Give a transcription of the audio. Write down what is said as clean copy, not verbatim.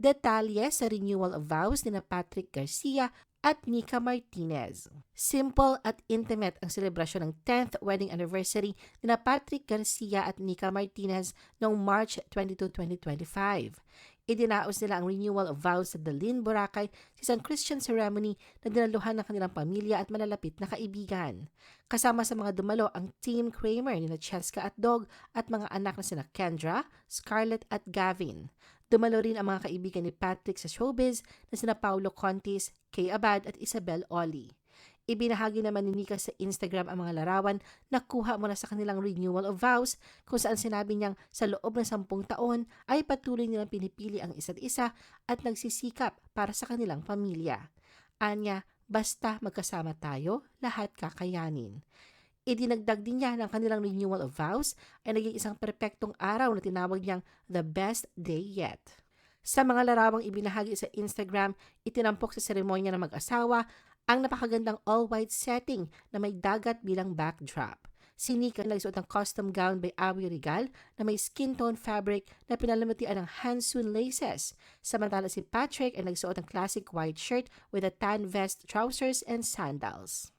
Detalye sa renewal of vows ni na Patrick Garcia at Nika Martinez. Simple at intimate ang selebrasyon ng 10th wedding anniversary ni na Patrick Garcia at Nika Martinez noong March 22, 2025. Idinaos nila ang renewal of vows sa Dalin, Boracay sa isang Christian ceremony na dinaluhan ng kanilang pamilya at malalapit na kaibigan. Kasama sa mga dumalo ang Team Kramer ni na Cheska at Dog at mga anak na sina Kendra, Scarlett at Gavin. Dumalo rin ang mga kaibigan ni Patrick sa showbiz na sina Paulo Contis, Kay Abad at Isabel Oli. Ibinahagi naman ni Nika sa Instagram ang mga larawan na kuha mula sa kanilang renewal of vows kung saan sinabi niyang sa loob ng 10 taon ay patuloy nilang pinipili ang isa't isa at nagsisikap para sa kanilang pamilya. Anya, basta magkasama tayo, lahat kakayanin. Idinagdag din niya ng kanilang renewal of vows ay naging isang perpektong araw na tinawag niyang the best day yet. Sa mga larawang ibinahagi sa Instagram, itinampok sa seremonya ng mag-asawa ang napakagandang all-white setting na may dagat bilang backdrop. Si Nika nagsuot ng custom gown by Awi Regal na may skin tone fabric na pinalamutian ng hand-sewn laces. Samantala si Patrick ay nagsuot ng classic white shirt with a tan vest, trousers, and sandals.